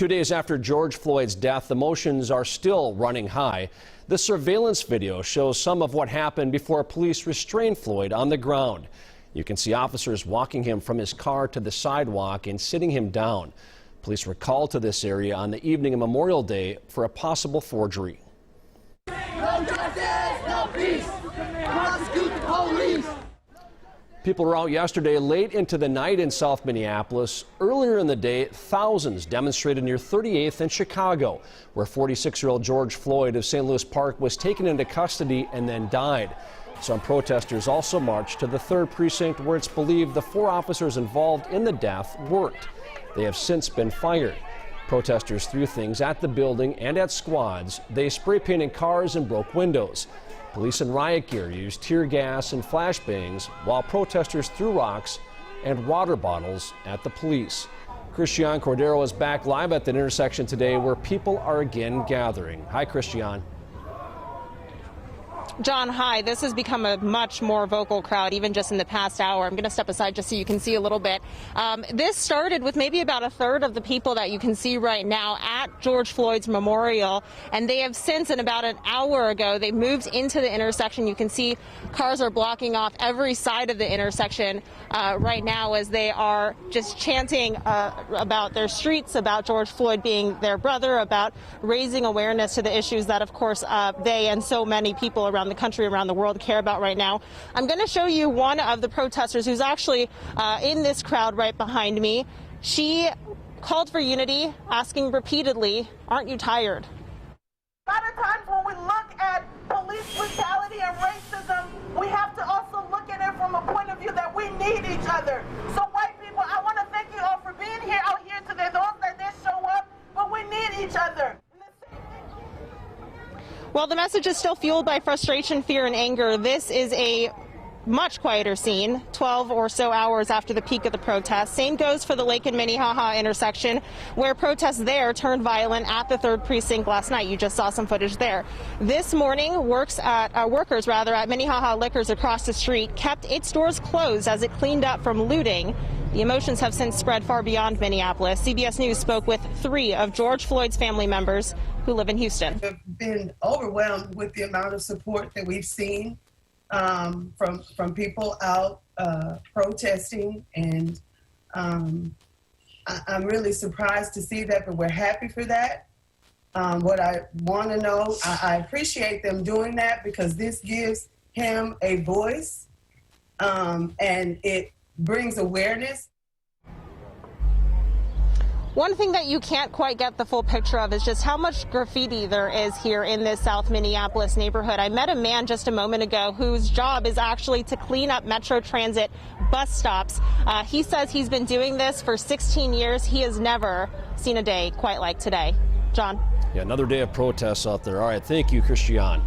2 days after George Floyd's death, emotions are still running high. The surveillance video shows some of what happened before police restrained Floyd on the ground. You can see officers walking him from his car to the sidewalk and sitting him down. Police were called to this area on the evening of Memorial Day for a possible forgery. No justice, no peace. Prosecute the police. People were out yesterday late into the night in South Minneapolis. Earlier in the day, thousands demonstrated near 38th and Chicago, where 46-year-old George Floyd of St. Louis Park was taken into custody and then died. Some protesters also marched to the 3rd precinct, where it's believed the 4 officers involved in the death worked. They have since been fired. Protesters threw things at the building and at squads. They spray painted cars and broke windows. Police in riot gear used tear gas and flashbangs, while protesters threw rocks and water bottles at the police. Christian Cordero is back live at the intersection today, where people are again gathering. Hi, Christian. John, hi. This has become a much more vocal crowd, even just in the past hour. I'm going to step aside just so you can see a little bit. This started with maybe about a third of the people that you can see right now at George Floyd's memorial, and they have since, in about an hour ago, they moved into the intersection. You can see cars are blocking off every side of the intersection right now as they are just chanting about their streets, about George Floyd being their brother, about raising awareness to the issues that, of course, they and so many people around the country, around the world care about right now. I'm going to show you one of the protesters who's actually in this crowd right behind me. She called for unity, asking repeatedly, "Aren't you tired?" A lot of times when we look at police brutality and racism, we have to also look at it from a point of view that we need each other. So white people, I want to thank you all for being here out here today. Those that did show up, but we need each other. Well, the message is still fueled by frustration, fear, and anger. This is a much quieter scene, 12 or so hours after the peak of the protest. Same goes for the Lake and Minnehaha intersection, where protests there turned violent at the 3rd precinct last night. You just saw some footage there. This morning, workers at Minnehaha Liquors across the street kept its doors closed as it cleaned up from looting. The emotions have since spread far beyond Minneapolis. CBS News spoke with 3 of George Floyd's family members who live in Houston. We've been overwhelmed with the amount of support that we've seen from people out protesting, and I'm really surprised to see that, but we're happy for that. What I want to know, I appreciate them doing that, because this gives him a voice, and it brings awareness. One thing that you can't quite get the full picture of is just how much graffiti there is here in this South Minneapolis neighborhood. I met a man just a moment ago whose job is actually to clean up Metro Transit bus stops. He says he's been doing this for 16 years. He has never seen a day quite like today. John? Yeah, another day of protests out there. All right, thank you, Christian.